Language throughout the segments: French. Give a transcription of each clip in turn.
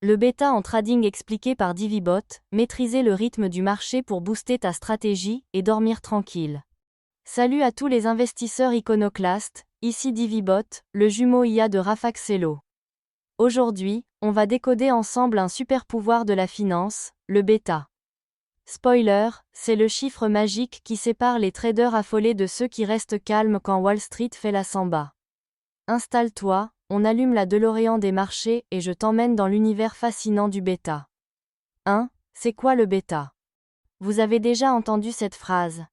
Le bêta en trading expliqué par Divibot, maîtriser le rythme du marché pour booster ta stratégie et dormir tranquille. Salut à tous les investisseurs iconoclastes, ici Divibot, le jumeau IA de Rafaxello. Aujourd'hui, on va décoder ensemble un super pouvoir de la finance, le bêta. Spoiler, c'est le chiffre magique qui sépare les traders affolés de ceux qui restent calmes quand Wall Street fait la samba. Installe-toi, on allume la DeLorean des marchés et je t'emmène dans l'univers fascinant du bêta. 1. C'est quoi le bêta? Vous avez déjà entendu cette phrase.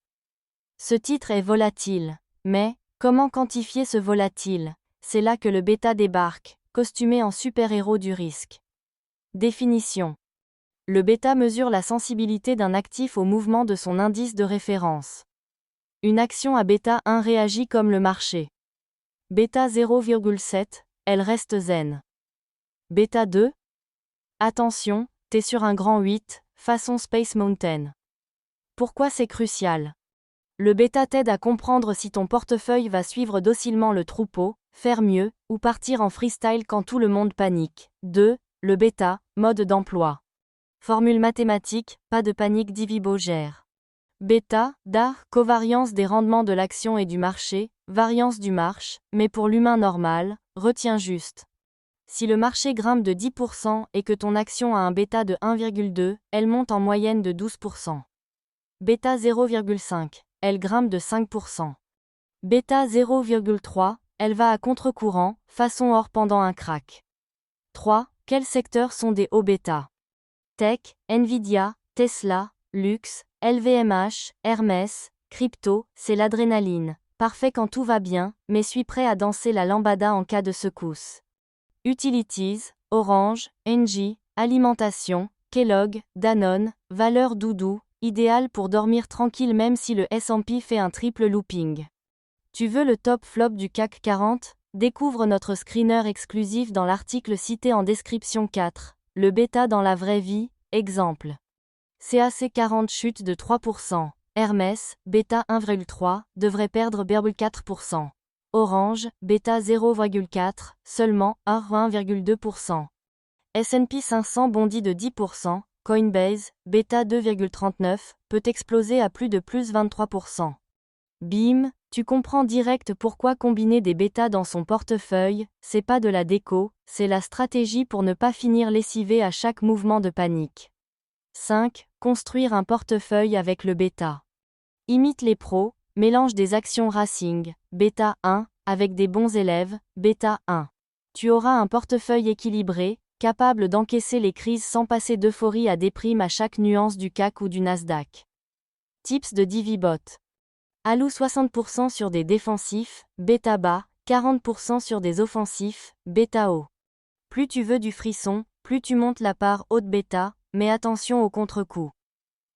Ce titre est volatile. Mais, comment quantifier ce volatile? C'est là que le bêta débarque, costumé en super-héros du risque. Définition. Le bêta mesure la sensibilité d'un actif au mouvement de son indice de référence. Une action à bêta 1 réagit comme le marché. Bêta 0,7, elle reste zen. Bêta 2? Attention, t'es sur un grand 8, façon Space Mountain. Pourquoi c'est crucial? Le bêta t'aide à comprendre si ton portefeuille va suivre docilement le troupeau, faire mieux, ou partir en freestyle quand tout le monde panique. 2. Le bêta, mode d'emploi. Formule mathématique, pas de panique Divibot gère. Bêta, DA, covariance des rendements de l'action et du marché, variance du marche, mais pour l'humain normal, retiens juste. Si le marché grimpe de 10% et que ton action a un bêta de 1,2, elle monte en moyenne de 12%. Bêta 0,5, elle grimpe de 5%. Bêta 0,3, elle va à contre-courant, façon or pendant un crack. 3. Quels secteurs sont des hauts bêta? Tech, Nvidia, Tesla, luxe, LVMH, Hermès, crypto, c'est l'adrénaline. Parfait quand tout va bien, mais suis prêt à danser la lambada en cas de secousse. Utilities, Orange, Engie, alimentation, Kellogg, Danone, valeur doudou, idéal pour dormir tranquille même si le S&P fait un triple looping. Tu veux le top flop du CAC 40? Découvre notre screener exclusif dans l'article cité en description 4. Le bêta dans la vraie vie, exemple. CAC 40 chute de 3%. Hermès, bêta 1,3, devrait perdre 4%. Orange, bêta 0,4, seulement 1,2%. S&P 500 bondit de 10%. Coinbase, bêta 2,39, peut exploser à plus 23%. Bim, tu comprends direct pourquoi combiner des bêtas dans son portefeuille, c'est pas de la déco, c'est la stratégie pour ne pas finir lessivé à chaque mouvement de panique. 5. Construire un portefeuille avec le bêta. Imite les pros, mélange des actions Racing, bêta 1, avec des bons élèves, bêta 1. Tu auras un portefeuille équilibré, capable d'encaisser les crises sans passer d'euphorie à déprime à chaque nuance du CAC ou du Nasdaq. Tips de Divibot. Alloue 60% sur des défensifs, bêta bas, 40% sur des offensifs, bêta haut. Plus tu veux du frisson, plus tu montes la part haute bêta, mais attention au contre-coup.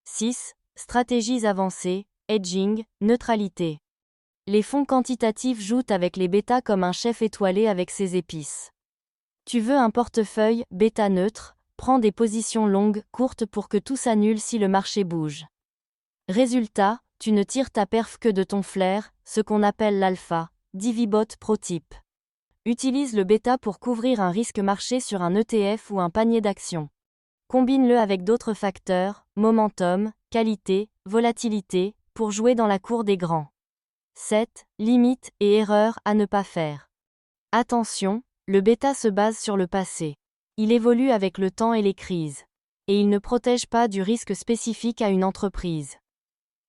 6. Stratégies avancées, hedging, neutralité. Les fonds quantitatifs jouent avec les bêtas comme un chef étoilé avec ses épices. Tu veux un portefeuille bêta neutre, prends des positions longues, courtes pour que tout s'annule si le marché bouge. Résultat, tu ne tires ta perf que de ton flair, ce qu'on appelle l'alpha. Divibot Pro Tip. Utilise le bêta pour couvrir un risque marché sur un ETF ou un panier d'actions. Combine-le avec d'autres facteurs, momentum, qualité, volatilité, pour jouer dans la cour des grands. 7. Limites et erreurs à ne pas faire. Attention, le bêta se base sur le passé. Il évolue avec le temps et les crises. Et il ne protège pas du risque spécifique à une entreprise.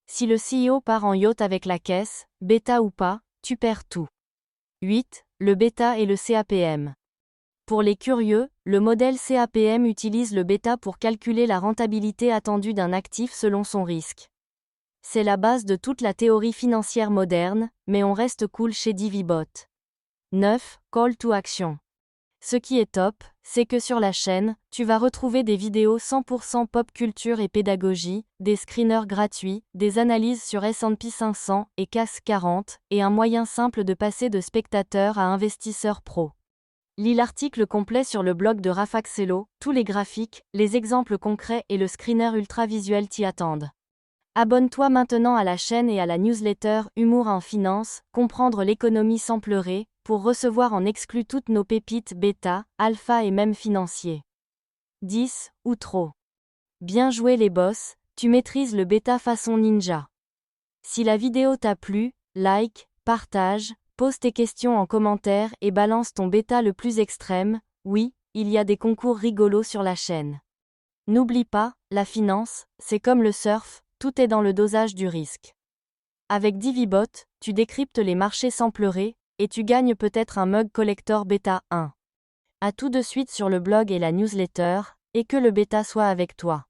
Si le CEO part en yacht avec la caisse, bêta ou pas, tu perds tout. 8. Le bêta et le CAPM. Pour les curieux, le modèle CAPM utilise le bêta pour calculer la rentabilité attendue d'un actif selon son risque. C'est la base de toute la théorie financière moderne, mais on reste cool chez Divibot. 9. Call to action. Ce qui est top, c'est que sur la chaîne, tu vas retrouver des vidéos 100% pop culture et pédagogie, des screeners gratuits, des analyses sur S&P 500 et CAC 40, et un moyen simple de passer de spectateur à investisseur pro. Lis l'article complet sur le blog de Rafaxello, tous les graphiques, les exemples concrets et le screener ultra visuel t'y attendent. Abonne-toi maintenant à la chaîne et à la newsletter Humour en finance, comprendre l'économie sans pleurer, pour recevoir en exclu toutes nos pépites bêta, alpha et même financiers. 10 ou trop. Bien joué les boss, tu maîtrises le bêta façon ninja. Si la vidéo t'a plu, like, partage, pose tes questions en commentaire et balance ton bêta le plus extrême. Oui, il y a des concours rigolos sur la chaîne. N'oublie pas, la finance, c'est comme le surf, tout est dans le dosage du risque. Avec Divibot, tu décryptes les marchés sans pleurer, et tu gagnes peut-être un mug collector bêta 1. À tout de suite sur le blog et la newsletter, et que le bêta soit avec toi.